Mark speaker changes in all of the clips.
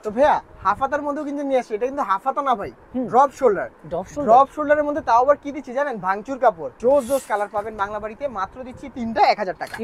Speaker 1: তো ভাইয়া হাফ হাতার মধ্যেও কিন্তু নিয়ে আসি, এটা কিন্তু হাফ হাতা না ভাই, ড্রপ শোল্ডার। ড্রপ শোল্ডারের মধ্যে তাও আবার কি দিচ্ছি জানেন, ভাঙচুর কাপড়। জোস জোস কালার পাবেন বাংলা বাড়িতে, মাত্র দিচ্ছি তিনটা 1000 টাকা।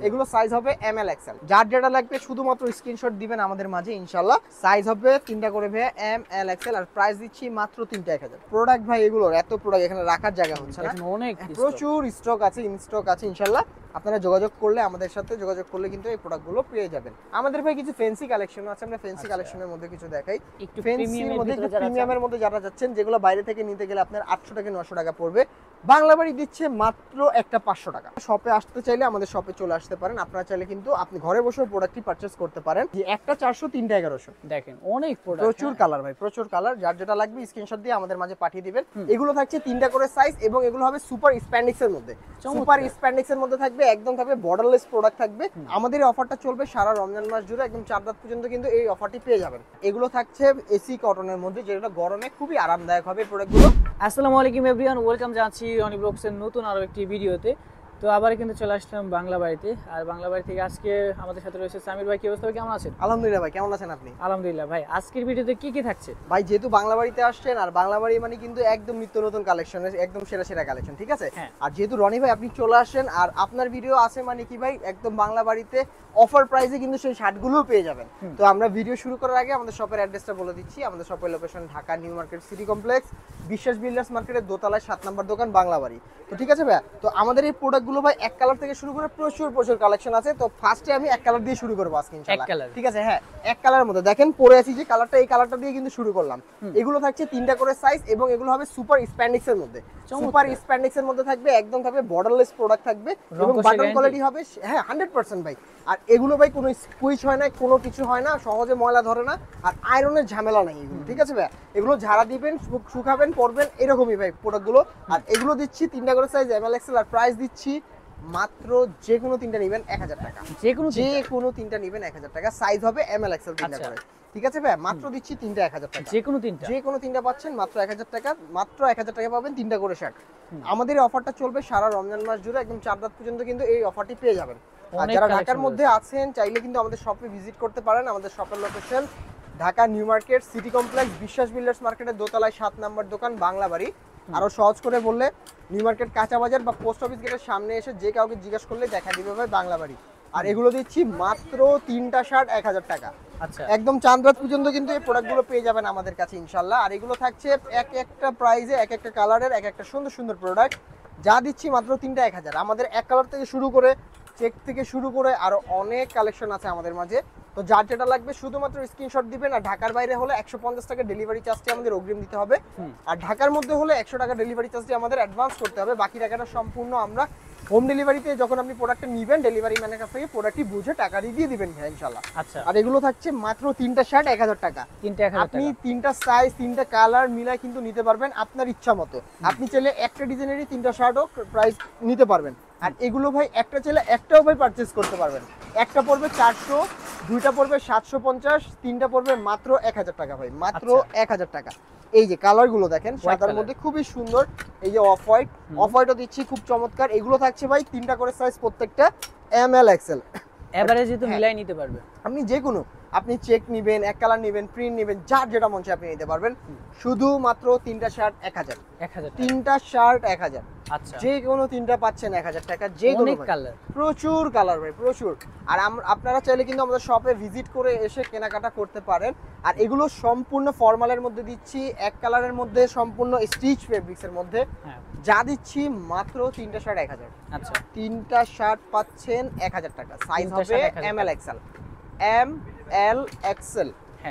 Speaker 1: এগুলো সাইজ হবে ML XL, যার যেটা লাগবে শুধুমাত্র স্ক্রিনশট দিবেন আমাদের মাঝে ইনশাআল্লাহ। সাইজ হবে তিনটা করে ভাইয়া, ML XL, আর প্রাইস দিচ্ছি মাত্র তিনটা 1000। প্রোডাক্ট ভাই এগুলোর এত প্রোডাক্ট এখানে রাখার জায়গা হচ্ছে না,
Speaker 2: অনেক
Speaker 1: প্রচুর স্টক আছে, ইন স্টক আছে ইনশাআল্লাহ। আপনারা যোগাযোগ করলে, আমাদের সাথে যোগাযোগ করলে কিন্তু এই প্রোডাক্টগুলো পেয়ে যাবেন। আমাদের ভাই কিছু ফ্যান্সি কালেকশন আছে, আমরা ফ্যান্সি কালেকশনের মধ্যে কিছু দেখাই। একটু ফ্যান্সির মধ্যে, একটু প্রিমিয়ামের মধ্যে যারা যাচ্ছেন, যেগুলো বাইরে থেকে নিতে গেলে আপনার 800 টাকা 900 টাকা পড়বে, বাংলা বাড়ি দিচ্ছে মাত্র একটা 500 টাকা। শপে আসতে চাইলে আমাদের শপে চলে আসতে পারেন। আপনারা চাইলে কিন্তু আপনি ঘরে বসে প্রোডাক্টটি পারচেজ করতে পারেন। যে একটা 400, তিনটা 1100।
Speaker 2: দেখেন অনেক প্রোডাক্ট,
Speaker 1: প্রচুর কালার ভাই, প্রচুর কালার। যার যেটা লাগবে স্ক্রিনশট দিয়ে আমাদের মাঝে পাঠিয়ে দিবেন। এগুলো থাকছে তিনটা করে সাইজ, এবং এগুলো হবে সুপার স্প্যান্ডিক্স এর মধ্যে। সুপার স্প্যান্ডিক্স এর মধ্যে থাকবে, একদম থাকবে বর্ডারলেস প্রোডাক্ট থাকবে। আমাদের এই অফারটা চলবে সারা রমজান মাস জুড়ে, একদম 4 রাত পর্যন্ত কিন্তু এই অফারটি পেয়ে যাবেন। এগুলো থাকছে এসি কটনের মধ্যে, যেটা গরমে খুবই আরামদায়ক হবে প্রোডাক্টগুলো।
Speaker 2: আসসালামু আলাইকুম এভরিওয়ান, ওয়েলকাম জানাচ্ছি রনি ব্লগসের নতুন আরো একটি ভিডিওতে। তো আবার কিন্তু চলে আসলাম বাংলা বাড়িতে, আর বাংলা বাড়ি থেকে আজকে আমাদের সাথে রয়েছে সামির ভাই। কি অবস্থা, কেমন আছেন?
Speaker 1: আলহামদুলিল্লাহ ভাই, কেমন আছেন আপনি?
Speaker 2: আলহামদুলিল্লাহ ভাই। আজকের ভিডিওতে কি কি থাকছে
Speaker 1: ভাই? যেহেতু বাংলা বাড়িতে আসছেন, আর বাংলা বাড়ি মানে কিন্তু একদম নিত্য নতুন কালেকশন, একদম সেরা সেরা কালেকশন, ঠিক আছে? আর যেহেতু রনি ভাই আপনি চলে আসেন, আর আপনার ভিডিও আছে মানে কি ভাই, একদম বাংলা বাড়িতে অফার প্রাইসে কিন্তু সেই শার্টগুলোও পেয়ে যাবেন। তো আমরা ভিডিও শুরু করার আগে আমাদের শপের অ্যাড্রেসটা বলে দিচ্ছি। আমাদের শপের location Dhaka new market city complex, বিশ্বাস বিল্ডার্স মার্কেটের দোতলায় 7 নম্বর দোকান, বাংলা বাড়ি। তো ঠিক আছে ভাই, তো আমাদের এই প্রোডাক্টগুলো ভাই এক কালার থেকে শুরু করে প্রচুর প্রচুর কালেকশন আছে। তো ফার্স্টে আমি এক কালার দিয়ে শুরু করবো আজকে ইনশাআল্লাহ, ঠিক আছে? হ্যাঁ, এক কালারের মধ্যে দেখেন পরে আছি যে কালারটা, এই কালারটা দিয়ে কিন্তু শুরু করলাম। এগুলো থাকছে তিনটা করে সাইজ, এবং এগুলো হবে সুপার স্প্যান্ডিক্স এর মধ্যে। সুপার স্প্যান্ডিক্স এর মধ্যে থাকবে, একদম থাকবে বর্ডারলেস প্রোডাক্ট থাকবে, এবং বাটন কোয়ালিটি হবে হ্যাঁ 100% ভাই। আর এগুলো ভাই কোনো স্কুইচ হয় না, কোনো কিছু হয় না, সহজে ময়লা ধরে না, আর আয়রনের ঝামেলা নেই এগুলো, ঠিক আছে ভাই? এগুলো ঝাড়া দিবেন, শুকাবেন, পরবেন, এরকমই ভাই প্রোডাক্টগুলো। আর এগুলো দিচ্ছি তিনটা করে সাইজ ML XL, আর প্রাইস দিচ্ছি মাত্র যে কোনো তিনটা নেবেন 1000 টাকা। যে কোনো তিনটা নেবেন 1000 টাকা। সাইজ হবে ML XL তিনটা করে, ঠিক আছে ভাই? মাত্র দিচ্ছি তিনটা 1000 টাকা। যে কোনো তিনটা পাচ্ছেন মাত্র 1000 টাকা। মাত্র 1000 টাকা পাবেন তিনটা করে শার্ট। আমাদের এই অফারটা চলবে সারা রমজান মাস জুড়ে, একদম 4 রাত পর্যন্ত কিন্তু এই অফারটি পেয়ে যাবেন। আর যারা ঢাকার মধ্যে আছেন চাইলে কিন্তু আমাদের শপে ভিজিট করতে পারেন। আমাদের শপের location Dhaka new market city complex, বিশ্বাস বিল্ডার্স মার্কেটের দোতলায় 7 নম্বর দোকান, বাংলা বাড়ি। আরো সহজ করে বললে নিউ মার্কেট কাঁচা বাজার বা পোস্ট অফিস গেটের সামনে এসে যে কাউকে জিজ্ঞাসা করলে দেখা দিবে ভাই বাংলা বাড়ি। আর এগুলো দিচ্ছি মাত্র তিনটা শার্ট 1000 টাকা। আচ্ছা, একদম চাঁদ রাত পর্যন্ত কিন্তু এই প্রোডাক্টগুলো পেয়ে যাবেন আমাদের কাছে ইনশাআল্লাহ। আর এগুলো থাকছে এক একটা প্রাইসে, এক একটা কালারের, এক একটা সুন্দর সুন্দর প্রোডাক্ট। যা দিচ্ছি মাত্র তিনটা 1000। আমাদের এক কালার থেকে শুরু করে, চেক থেকে শুরু করে আরো অনেক কালেকশন আছে আমাদের মাঝে। তো যার যেটা লাগবে শুধুমাত্র স্ক্রিনশট দিবেন। আর ঢাকার বাইরে হলে 150 টাকা ডেলিভারি চার্জটি আমাদের অগ্রিম দিতে হবে, আর ঢাকার মধ্যে হলে 100 টাকা ডেলিভারি চার্জটি আমাদের অ্যাডভান্স করতে হবে। বাকি টাকাটা সম্পূর্ণ আমরা হোম ডেলিভারিতে, যখন আপনি প্রোডাক্টটা নেবেন ডেলিভারি ম্যানের কাছ থেকে প্রোডাক্টটি বুঝে টাকা দিয়ে দিবেন ভাই ইনশাআল্লাহ। আচ্ছা, আর এগুলো থাকছে মাত্র তিনটা শার্ট 1000 টাকা। আপনি তিনটা সাইজ, তিনটা কালার মিলাই কিন্তু নিতে পারবেন আপনার ইচ্ছা মতো। আপনি চাইলে একটা ডিজাইনেরই তিনটা শার্টও প্রাইস নিতে পারবেন। আর এগুলো ভাই একটা চাইলে একটাও ভাই পারচেজ করতে পারবেন। একটা পড়বে 400, দুইটা পড়বে 750, তিনটা পড়বে মাত্র 1000 টাকা ভাই, মাত্র 1000 টাকা। এই যে কালারগুলো দেখেন, সাদার মধ্যে খুবই সুন্দর। এই যে অফ হোয়াইটও দিচ্ছি খুব চমৎকার। এগুলো থাকছে ভাই তিনটা করে সাইজ, প্রত্যেকটা ML XL।
Speaker 2: এভারেজে তো মিলাই নিতে পারবে
Speaker 1: আপনি যে কোনো, আপনি চেক নিবেন, এক কালার নিবেন, প্রিন্ট নিবেন, যার যেটা মন চায় আপনি নিতে পারবেন। শুধুমাত্র তিনটা শার্ট 1000। তিনটা শার্ট 1000। আচ্ছা, যে কোনো তিনটা পাচ্ছেন 1000 টাকা। যে কোনো কালার, প্রচুর কালার ভাই, প্রচুর। আর আপনারা চাইলে কিন্তু আমাদের শপে ভিজিট করে এসে কেনাকাটা করতে পারেন। আর এগুলো সম্পূর্ণ ফর্মালের মধ্যে দিচ্ছি, এক কালারের মধ্যে, সম্পূর্ণ স্টিচ ফেব্রিক্সের মধ্যে। যা দিচ্ছি মাত্র তিনটা শার্ট 1000। আচ্ছা, তিনটা শার্ট পাচ্ছেন 1000 টাকা। সাইজ হবে ML XL। ML XL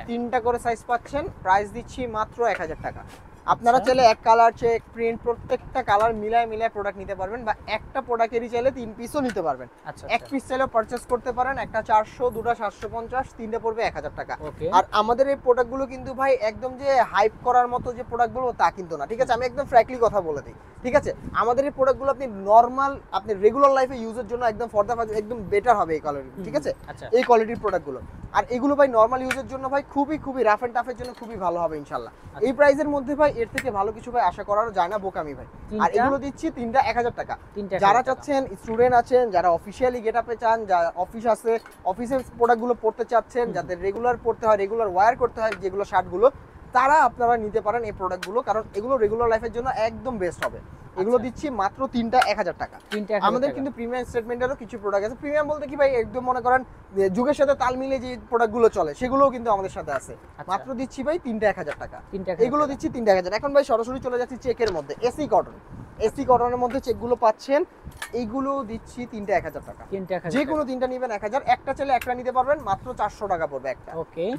Speaker 1: তিনটা করে সাইজ পাচ্ছেন। প্রাইস দিচ্ছি মাত্র 1000 টাকা। আপনারা চাইলে এক কালার, চেক, প্রিন্ট, প্রত্যেকটা কালার মিলায় মিলায় প্রোডাক্ট নিতে পারবেন, বা একটা প্রোডাক্টেরই চাইলে 3 পিসও নিতে পারবেন। এক পিস চাইলেও পারচেজ করতে পারেন। একটা 400, দুটা 750, তিনটা পড়বে 1000 টাকা। আর আমাদের এই প্রোডাক্টগুলো কিন্তু ভাই একদম যে হাইপ করার মতো যে প্রোডাক্টগুলো তা কিন্তু না, ঠিক আছে? আমি একদম ফ্র্যাঙ্কলি কথা বলে দিই, ঠিক আছে? আমাদের এই প্রোডাক্টগুলো আপনি নরমাল, আপনি রেগুলার লাইফে ইউজের জন্য একদম ফর দা একদম বেটার হবে এই কোয়ালিটি, ঠিক আছে? এই কোয়ালিটির প্রোডাক্টগুলো। আর এগুলো ভাই নরমাল ইউজের জন্য ভাই খুবই রাফ এন্ড টাফের জন্য খুবই ভালো হবে ইনশাআল্লাহ। এই প্রাইসের মধ্যে ভাই এর থেকে ভালো কিছু ভাই আশা করারও যায় না, বোকামি ভাই। আর এগুলো দিচ্ছি তিনটা 1000 টাকা। যারা চাচ্ছেন স্টুডেন্ট আছেন, যারা অফিশিয়ালি গেটআপে চান, যারা অফিস আছে, অফিসের প্রোডাক্টগুলো পড়তে চাচ্ছেন, যাদের রেগুলার পড়তে হয়, রেগুলার ওয়্যার করতে হয় যেগুলো শার্টগুলো, তারা আপনারা নিতে পারেন এই প্রোডাক্টগুলো, কারণ এগুলো রেগুলার লাইফের জন্য একদম বেস্ট হবে। এগুলো দিচ্ছি মাত্র তিনটা 1000 টাকা। আমাদের কিন্তু প্রিমিয়াম স্টেটমেন্টেরও কিছু প্রোডাক্ট আছে। প্রিমিয়াম বলতে কি ভাই, একদম মনে করেন যুগের সাথে তাল মিলিয়ে যে প্রোডাক্টগুলো চলে সেগুলোও কিন্তু আমাদের সাথে আছে। মাত্র দিচ্ছি ভাই তিনটা 1000 টাকা। এগুলো দিচ্ছি তিনটা 1000। এখন ভাই সরাসরি চলে যাচ্ছি চেকের মধ্যে, এসি কটন। এসি কটনের মধ্যে চেকগুলো পাচ্ছেন, এইগুলো দিচ্ছি তিনটা 1000 টাকা। যে কোনো তিনটা নেবেন 1000। একটা চাইলে একটা নিতে পারবেন, মাত্র 400 টাকা পড়বে একটা।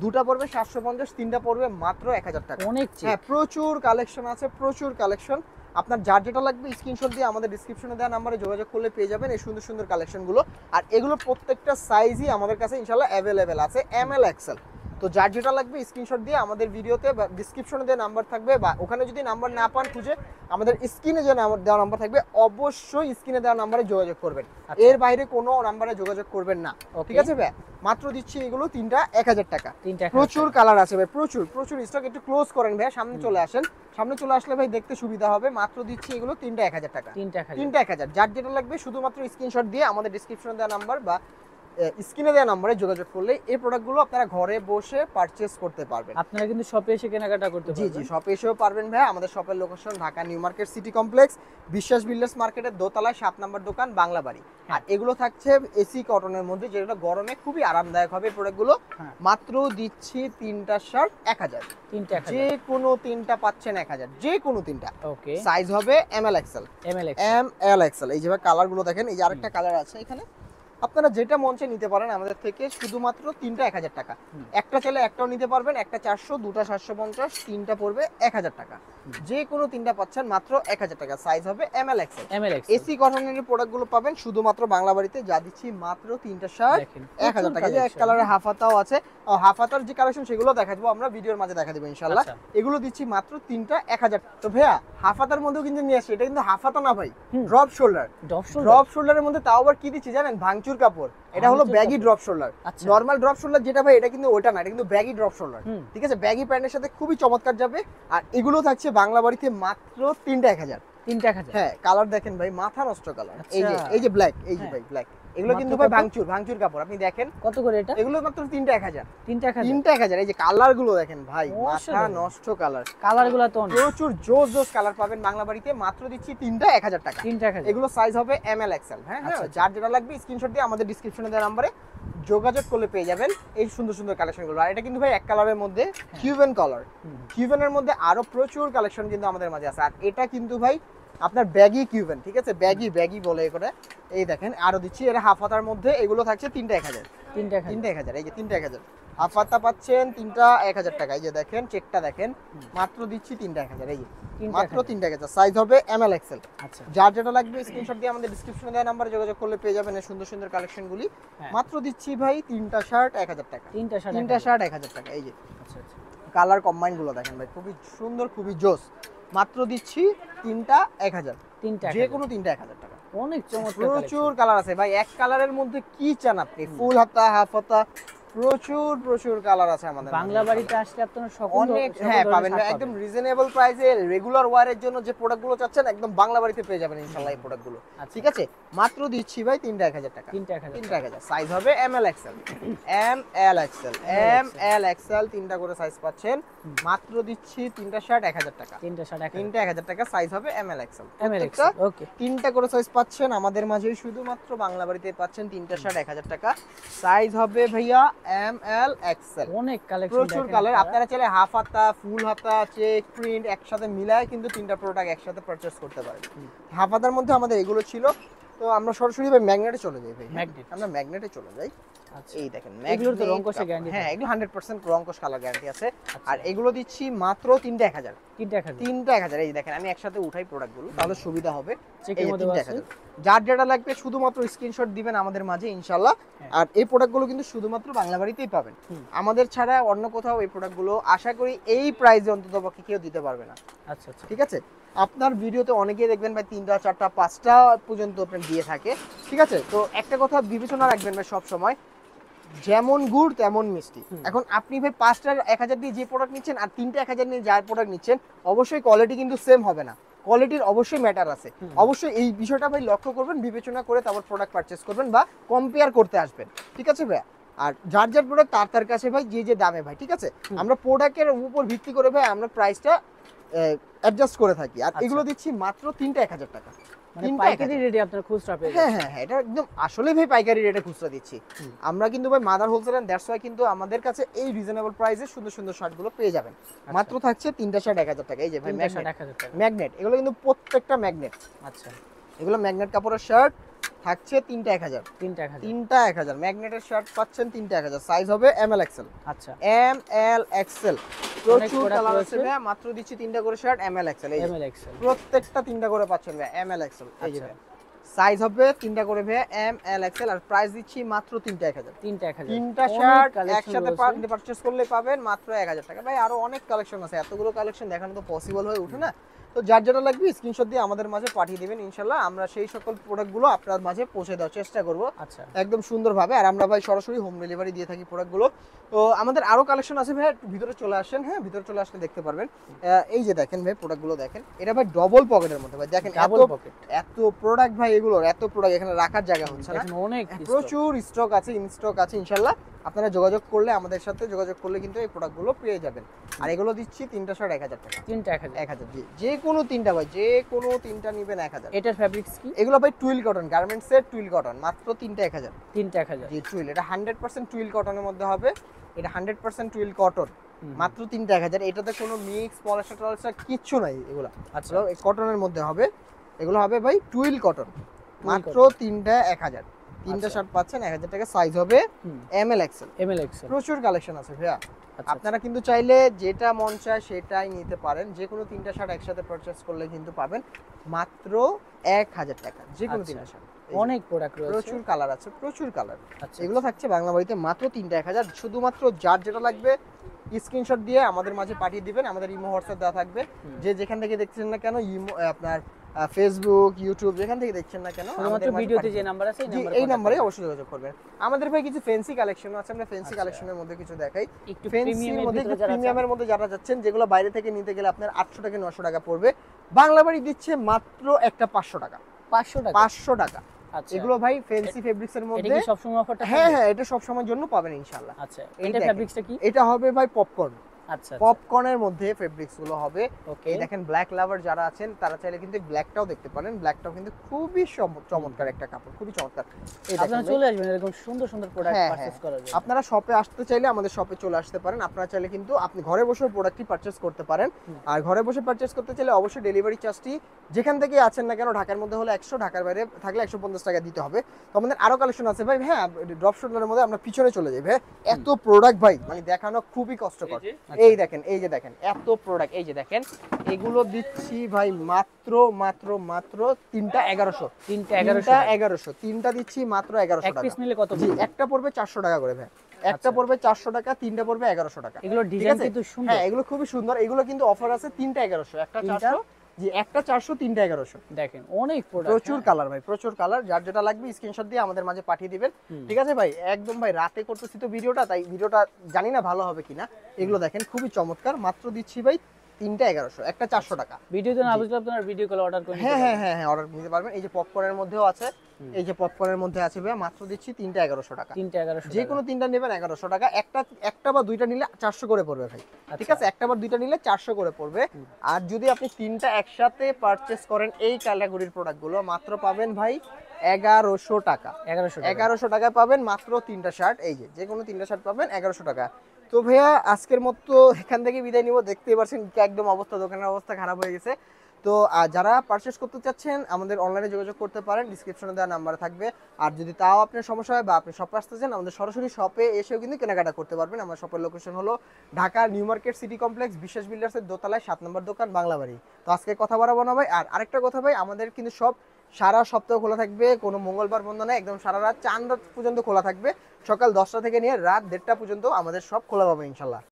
Speaker 1: দুটা পড়বে 750, তিনটা পড়বে মাত্র 1000 টাকা। হ্যাঁ, প্রচুর কালেকশন আছে, প্রচুর কালেকশন। আপনার যার যেটা লাগবে স্ক্রিনশট দিয়ে আমাদের ডেসক্রিপশনে দেওয়া নাম্বারে যোগাযোগ করলে পেয়ে যাবেন এই সুন্দর সুন্দর কালেকশনগুলো। আর এগুলো প্রত্যেকটা সাইজই আমাদের কাছে ইনশাআল্লাহ অ্যাভেলেবেল আছে, ML XL। তো যার যেটা লাগবে স্ক্রিনশট দিয়ে আমাদের ভিডিওতে বা ডেসক্রিপশনে দেওয়া নাম্বার থাকবে, বা ওখানে যদি নাম্বার না পান খুঁজে আমাদের স্ক্রিনে যে দেওয়া নাম্বার থাকবে অবশ্যই স্ক্রিনে দেওয়া নাম্বারে যোগাযোগ করবেন। এর বাইরে কোনো নাম্বারে যোগাযোগ করবেন না, ঠিক আছে ভাই? মাত্র দিচ্ছি এগুলো তিনটা 1000 টাকা। প্রচুর কালার আছে ভাই, প্রচুর স্টক। একটু ক্লোজ করেন ভাই, সামনে চলে আসেন। সামনে চলে আসলে ভাই দেখতে সুবিধা হবে। মাত্র দিচ্ছি এগুলো তিনটা 1000 টাকা। তিনটা 1000। যার যেটা লাগবে শুধুমাত্র স্ক্রিনশট দিয়ে আমাদের ডেসক্রিপশনে দেওয়া নাম্বার বা স্ক্রিনে দেওয়া নম্বরে যোগাযোগ করলে এই প্রোডাক্টগুলো আপনারা ঘরে বসে পারচেজ করতে পারবেন।
Speaker 2: আপনারা কিন্তু শপে এসে কেনাকাটা করতে পারবেন।
Speaker 1: জি, শপে এসেও পারবেন ভাই। আমাদের শপের location Dhaka new market city complex, বিশ্বাস বিল্ডার্স মার্কেটের দোতলায় 7 নম্বর দোকান, বাংলা বাড়ি। আর এগুলো থাকছে এসি কটনের মধ্যে, যেটা গরমে খুবই আরামদায়ক হবে প্রোডাক্টগুলো। মাত্র দিচ্ছি তিনটা শার্ট 1000। যে কোনো তিনটা পাচ্ছেন 1000, যে কোনো তিনটা। ওকে, সাইজ হবে ML XL। ML XL। এই যে ভাই কালারগুলো দেখেন, এই যে আরেকটা কালার আছে এখানে। আপনারা যেটা মন চায় নিতে পারেন আমাদের থেকে, শুধুমাত্র তিনটা 1000 টাকা। একটা চাইলে একটাও নিতে পারবেন, একটা 400, দুটা 750, তিনটা পড়বে 1000 টাকা। যে কোনো তিনটা পাচ্ছেন মাত্র 1000 টাকা। সাইজ হবে ML XL। এসি কটনের প্রোডাক্টগুলো পাবেন শুধুমাত্র বাংলা বাড়িতে। যা দিচ্ছি মাত্র তিনটা শার্ট 1000 টাকা। এই এক কালারের হাফ হাতাও আছে, হাফ হাতার যে কালেকশন সেগুলো দেখাবো আমরা ভিডিওর মাঝে, দেখা দেবো ইনশাআল্লাহ। এগুলো দিচ্ছি মাত্র তিনটা 1000। তো ভাইয়া হাফ হাতার মধ্যেও কিন্তু নিয়ে আসছে, এটা কিন্তু হাফ হাতা না ভাই, ড্রপ শোল্ডার। ড্রপ শোল্ডারের মধ্যে তাও আবার কি দিচ্ছি জানেন? ভাঙচুর কাপড়। এটা হলো baggy drop shoulder. Normal drop shoulder যেটা ভাই, এটা কিন্তু ওটা না, এটা কিন্তু ব্যাগি ড্রপ শোল্ডার। ঠিক আছে, ব্যাগি প্যান্টের সাথে খুবই চমৎকার যাবে। আর এগুলো থাকছে বাংলা বাড়িতে মাত্র তিনটা 1000। হ্যাঁ, কালার দেখেন ভাই, মাথা নষ্ট কালার। এই যে ব্ল্যাক, এই যে ভাই ব্ল্যাক, এগুলো কিন্তু ভাই ভাঙচুর কাপড়। আপনি দেখেন কত করে এটা, এগুলো মাত্র তিনটা 1000। তিনটা 1000। এই যে কালার গুলো দেখেন ভাই, মাথা নষ্ট কালার। কালারগুলো তো প্রচুর জোস কালার পাবেন বাংলা বাড়িতে। মাত্র দিচ্ছি তিনটা 1000 টাকা। এগুলো সাইজ হবে ML XL। হ্যাঁ, যার যেটা লাগবে স্ক্রিনশট দিয়ে আমাদের ডেসক্রিপশনে দেওয়া নম্বরে যোগাযোগ করলে পেয়ে যাবেন এই সুন্দর সুন্দর কালেকশনগুলো। আর এটা কিন্তু ভাই এক কালারের মধ্যে কিউবেন কালার। কিউবেনের মধ্যে আরো প্রচুর কালেকশন কিন্তু আমাদের মাঝে আছে। আর এটা কিন্তু ভাই আপনার ব্যাগি কিউবেন, ঠিক আছে, ব্যাগি বলে করে। এই দেখেন আরো দিচ্ছি, এটা হাফ হাতার মধ্যে। এগুলো থাকছে তিনটা 1000। তিনটা 1000। এই যে তিনটা 1000 হাফ হাতা পাচ্ছেন তিনটা 1000 টাকা। এই যে দেখেন চেকটা দেখেন, মাত্র দিচ্ছি তিনটা 1000। এই যে মাত্র তিনটা 1000। সাইজ হবে ML XL। আচ্ছা, যার যেটা লাগবে স্ক্রিনশট দিয়ে আমাদের ডেসক্রিপশনে দেওয়া নম্বরে যোগাযোগ করলে পেয়ে যাবেন এই সুন্দর সুন্দর কালেকশনগুলি। মাত্র দিচ্ছি ভাই তিনটা শার্ট 1000 টাকা। তিনটা শার্ট 1000 টাকা। এই যে কালার কম্বাইন গুলো দেখেন ভাই, খুবই সুন্দর, খুবই জোস। মাত্র দিচ্ছি তিনটা 1000। যে কোনো তিনটা 1000 টাকা। অনেক চমৎকার, প্রচুর কালার আছে ভাই। এক কালারের মধ্যে কি চান আপনি? ফুল হাতা, হাফ হাতা, প্রচুর কালার আছে আমাদের
Speaker 2: বাংলা বাড়িতে আসলে আপনারা
Speaker 1: অনেক পাবেন একদম রিজনেবল প্রাইসে। রেগুলার ওয়্যারের জন্য যে প্রোডাক্টগুলো চাচ্ছেন একদম বাংলা বাড়িতে পেয়ে যাবেন ইনশাআল্লাহ এই প্রোডাক্টগুলো। ঠিক আছে, মাত্র দিচ্ছি ভাই তিনটা 1000 টাকা। তিনটা 1000। সাইজ হবে ML XL। ML XL তিনটা করে সাইজ পাচ্ছেন। মাত্র দিচ্ছি তিনটা শার্ট 1000 টাকা। তিনটা 1000 টাকা। সাইজ হবে ML XL। ওকে, তিনটা করে সাইজ পাচ্ছেন আমাদের মাঝে, শুধুমাত্র বাংলা বাড়িতে পাচ্ছেন তিনটা শার্ট 1000 টাকা। সাইজ হবে ভাইয়া ML XL। অনেক কালেকশন, প্রচুর কালার। আপনারা চাইলে হাফ হাতা, ফুল হাতা, চেক, প্রিন্ট একসাথে মিলায় কিন্তু তিনটা প্রোডাক্ট একসাথে পারচেজ করতে পারেন। হাফ হাতার মধ্যে আমাদের এগুলো ছিল। তো আমরা সরাসরি ভাই ম্যাগনেটে চলে যাই ভাই। আমরা ম্যাগনেটে চলে যাই। এই দেখেন এগুলোর তো রং কোষে গ্যারান্টি। হ্যাঁ, এগুলো 100% রং কোষ কালার গ্যারান্টি আছে। আর এগুলো দিচ্ছি মাত্র তিনটা 1000। তিনটা 1000। এই দেখেন আমি একসাথে উঠাই প্রোডাক্টগুলো, তাহলে সুবিধা হবে। এই 1000। যার যেটা লাগবে শুধুমাত্র স্ক্রিনশট দিবেন আমাদের মাঝে ইনশাআল্লাহ। আর এই প্রোডাক্টগুলো কিন্তু শুধুমাত্র বাংলা বাড়িতেই পাবেন। আমাদের ছাড়া অন্য কোথাও এই প্রোডাক্টগুলো আশা করি এই প্রাইসে অন্ততপক্ষে কেউ দিতে পারবে না। আচ্ছা, ঠিক আছে। আপনার ভিডিওতে অনেকেই দেখবেন ভাই 3টা 4টা 5টা পর্যন্ত আপনার দিয়ে থাকে। ঠিক আছে, তো একটা কথা বিবেচনা রাখবেন ভাই সব সময়, যেমন গুড় তেমন মিষ্টি। এখন আপনি ভাই 5টার 1000 দিয়ে যে প্রোডাক্ট নিচ্ছেন আর 3টা 1000 নিয়ে যার প্রোডাক্ট নিচ্ছেন, অবশ্যই কোয়ালিটি কিন্তু সেম হবে না, কোয়ালিটির অবশ্যই ম্যাটার আছে। অবশ্যই এই বিষয়টা ভাই লক্ষ্য করবেন, বিবেচনা করে তারপর প্রোডাক্ট পারচেজ করবেন বা কম্পেয়ার করতে আসবেন, ঠিক আছে ভাই? আর যার যার প্রোডাক্ট তার কাছে ভাই যে যে দামে ভাই, ঠিক আছে? আমরা প্রোডাক্টের উপর ভিত্তি করে ভাই আমরা প্রাইসটা অ্যাডজাস্ট করে থাকি। আর এগুলো দিচ্ছি মাত্র 3টা 1000 টাকা।
Speaker 2: মানে পাইকারি রেটে আপনারা খুচরা পেয়ে
Speaker 1: হ্যাঁ হ্যাঁ হ্যাঁ, এটা একদম আসলে ভাই পাইকারি রেটে খুচরা দিচ্ছি আমরা কিন্তু ভাই mother wholesale and that's why কিন্তু আমাদের কাছে এই রিজনেবল প্রাইসে সুন্দর সুন্দর শার্টগুলো পেয়ে যাবেন। মাত্র থাকছে 3টা শার্ট 1000 টাকা। এই যে ভাই ম্যাগনেট, এগুলো কিন্তু প্রত্যেকটা ম্যাগনেট।
Speaker 2: আচ্ছা,
Speaker 1: এগুলো ম্যাগনেট কাপড়ের শার্ট থাকছে 3টা 1000।
Speaker 2: 3টা
Speaker 1: 1000 ম্যাগনেটের শার্ট পাচ্ছেন 3টা 1000। সাইজ হবে এম এল এক্সেল।
Speaker 2: আচ্ছা,
Speaker 1: এম এল এক্সেল প্রচুর কালার আছে ভাই, মাত্র দিচ্ছি 3টা করে শার্ট এম এল এক্সেল। এই প্রত্যেকটা 3টা করে পাচ্ছেন ভাই এম এল এক্সেল। এই যে সাইজ হবে 3টা করে ভাই এম এল এক্সেল, আর প্রাইস দিচ্ছি মাত্র 3টা 1000। 3টা শার্ট একসাথে পারচেজ করলে পাবেন মাত্র 1000 টাকা। ভাই আরো অনেক কালেকশন আছে, এতগুলো কালেকশন দেখানো তো পসিবল হয়ে ওঠে না। তো যার যেটা লাগবে স্ক্রিনশট দিয়ে আমাদের মাঝে পাঠিয়ে দিবেন, ইনশাআল্লাহ আমরা সেই সকল প্রোডাক্টগুলো আপনার মাঝে পৌঁছে দেওয়ার চেষ্টা করব। আচ্ছা, একদম সুন্দরভাবে। আর আমরা ভাই সরাসরি হোম ডেলিভারি দিয়ে থাকি প্রোডাক্টগুলো। তো আমাদের আরো কালেকশন আছে ভাই, ভিতরে চলে আসেন। হ্যাঁ, ভিতরে চলে আসলে দেখতে পারবেন। এই যে দেখেন ভাই প্রোডাক্টগুলো দেখেন, এটা ভাই ডবল পকেটের মধ্যে ভাই, দেখেন এত প্রোডাক্ট ভাই, এগুলোর এত প্রোডাক্ট এখানে রাখার জায়গা হচ্ছে না, অনেক প্রচুর স্টক আছে, ইন স্টক আছে। ইনশাআল্লাহ আপনারা যোগাযোগ করলে, আমাদের সাথে যোগাযোগ করলে কিন্তু এই প্রোডাক্টগুলো পেয়ে যাবেন। আর এগুলো দিচ্ছি 3টা শার্ট 1000 টাকা। 3টা 1000 জি, যে কোনো 3টা ভাই, যে কোনো 3টা নেবেন 1000।
Speaker 2: এটার ফ্যাব্রিক্স কি?
Speaker 1: এগুলো ভাই টুইল কটন, গার্মেন্টসের টুইল কটন, মাত্র 3টা 1000। 3টা 1000 জি, টুইল। এটা 100% টুইল কটনের মধ্যে হবে, এটা 100% টুইল কটন, মাত্র 3টা 1000। এটাতে কোনো মিক্স পলিস্টার টলিস্টার কিচ্ছু নাই, এগুলো আচ্ছা কটনের মধ্যে হবে। এগুলো হবে ভাই টুইল কটন, মাত্র 3টা 1000। 3টা শার্ট পাচ্ছেন 1000 টাকা। সাইজ হবে এম এল এক্সেল। প্রচুর কালেকশন আছে ভাইয়া, আপনারা কিন্তু চাইলে যেটা মন চায় সেটাই নিতে পারেন। যে কোনো 3টা শার্ট একসাথে পারচেজ করলে কিন্তু পাবেন মাত্র 1000 টাকা, যে কোনো 3টা শার্ট। অনেক প্রোডাক্ট রয়েছে, প্রচুর কালার আছে, প্রচুর কালার। এগুলো থাকছে বাংলা বাড়িতে মাত্র 3টা 1000। শুধুমাত্র যার যেটা লাগবে স্ক্রিনশট দিয়ে আমাদের মাঝে পাঠিয়ে দিবেন, আমাদের ইমো হোয়াটসঅ্যাপ দেওয়া থাকবে। যে যেখান থেকে দেখছেন না কেন, ইমো আপনার ফেসবুক, ইউটিউব যেখান থেকে দেখছেন না কেন, আমাদের ভিডিওতে যে নাম্বার আছে এই নাম্বারে অবশ্যই যোগাযোগ করবেন। আমাদের ভাই কিছু ফ্যান্সি কালেকশন আছে, আমরা ফ্যান্সি কালেকশনের মধ্যে কিছু দেখাই। একটু ফ্যান্সির মধ্যে, একটু প্রিমিয়ামের মধ্যে যারা যাচ্ছেন, যেগুলো বাইরে থেকে নিতে গেলে আপনার 800 টাকা 900 টাকা পড়বে, বাংলা বাড়ি দিচ্ছে মাত্র একটা 500 টাকা। 500 টাকা। আচ্ছা, এগুলো ভাই ফ্যান্সি ফেব্রিক্স এর মধ্যে। এটা কি সব সময় অফারটা? হ্যাঁ হ্যাঁ, এটা সব সময়ের জন্য পাবেন ইনশাআল্লাহ। আচ্ছা, এটা ফেব্রিক্সটা কি? এটা হবে ভাই পপকর্ন। আচ্ছা, পপকর্নের মধ্যে ফেব্রিক্স গুলো হবে। এই দেখেন ব্ল্যাক লাভার যারা আছেন তারা চাইলে কিন্তু ব্ল্যাকটাও দেখতে পারেন। ব্ল্যাকটাও কিন্তু খুবই চমৎকার একটা কাপড়, খুবই চমৎকার। এই দেখেন আপনারা চলে আসবেন এরকম সুন্দর সুন্দর প্রোডাক্ট পারচেজ করার জন্য। আপনারা শপে আসতে চাইলে আমাদের শপে চলে আসতে পারেন। আপনারা চাইলে কিন্তু আপনি ঘরে বসে প্রোডাক্টটি পারচেজ করতে পারেন। আর ঘরে বসে পারচেজ করতে চাইলে অবশ্যই ডেলিভারি চার্জটি যেখান থেকে আছেন না কেন, ঢাকার মধ্যে হলে 100, ঢাকার বাইরে থাকলে 150 টাকা দিতে হবে। তো আমাদের আরো কালেকশন আছে ভাই। হ্যাঁ, ড্রপ শোল্ডারের মধ্যে আমরা পিছনে চলে যাই ভাই, এত প্রোডাক্ট ভাই মানে দেখানো খুবই কষ্টকর। এই দেখেন, এই যে দেখেন এত প্রোডাক্ট, এই যে দেখেন এগুলো দিচ্ছি ভাই মাত্র মাত্র মাত্র 3টা 1100। 3টা 1100, 3টা দিচ্ছি মাত্র 1100 টাকা। এক পিস নিলে কত? জি, একটা পড়বে 400 টাকা করে ভাই, একটা পড়বে 400 টাকা, 3টা পড়বে 1100 টাকা। এগুলো ডিজাইন কিন্তু সুন্দর। হ্যাঁ, এগুলো খুবই সুন্দর। এগুলো কিন্তু অফার আছে 3টা 1100, একটা 400 জি, একটা 400, 3টা 1100। দেখেন অনেক প্রোডাক্ট, প্রচুর কালার ভাই, প্রচুর কালার। যার যেটা লাগবে স্ক্রিনশট দিয়ে আমাদের মাঝে পাঠিয়ে দিবেন, ঠিক আছে ভাই? একদম ভাই রাতে করতেছি তো ভিডিওটা, তাই ভিডিওটা জানি না ভালো হবে কিনা। এগুলো দেখেন খুবই চমৎকার, মাত্র দিচ্ছি ভাই 3টা 1100, একটা 400 টাকা। ভিডিওতে না বুঝলে আপনারা ভিডিও কল অর্ডার করে নিতে পারবেন। হ্যাঁ হ্যাঁ হ্যাঁ, অর্ডার নিতে পারবেন। এই যে পপকর্নের মধ্যেও আছে, এই যে পপকর্নের মধ্যে আছে ভাই, মাত্র দিচ্ছি 3টা 1100 টাকা। 3টা 1100, যে কোনো 3টা নেবেন 1100 টাকা। একটা বা দুইটা নিলে 400 করে পড়বে ভাই, ঠিক আছে? একটা বা দুইটা নিলে 400 করে পড়বে। আর যদি আপনি 3টা একসাথে পারচেজ করেন এই ক্যাটাগরির প্রোডাক্টগুলো, মাত্র পাবেন ভাই 1100 টাকা। 1100 টাকায় পাবেন মাত্র 3টা শার্ট। এই যে কোনো 3টা শার্ট পাবেন 1100 টাকা। তো ভাইয়া আজকের মতো এখান থেকে বিদায় নিব। দেখতেই পাচ্ছেন একদম অবস্থা, দোকানের অবস্থা খারাপ হয়ে গেছে। তো যারা পারচেজ করতে চাচ্ছেন আমাদের অনলাইনে যোগাযোগ করতে পারেন, ডিসক্রিপশনে দেওয়া নাম্বার থাকবে। আর যদি তাও আপনার সমস্যা হয় বা আপনি শপে আসতে চান, আমাদের সরাসরি শপে এসেও কিন্তু কেনাকাটা করতে পারবেন। আমার শপের লোকেশন হলো Dhaka new market city complex, বিশ্বাস বিল্ডার্সের দোতলায় 7 নম্বর দোকান, বাংলাবাড়ি। তো আজকে কথা বাড়াবো না ভাই। আর আরেকটা কথা ভাই, আমাদের কিন্তু সব সারা সপ্তাহ খোলা থাকবে, কোনো মঙ্গলবার বন্ধ নয়, একদম সারা রাত চাঁদ রাত পর্যন্ত খোলা থাকবে। সকাল 10টা থেকে নিয়ে রাত 1:30 পর্যন্ত আমাদের সব খোলা পাবে ইনশাল্লাহ।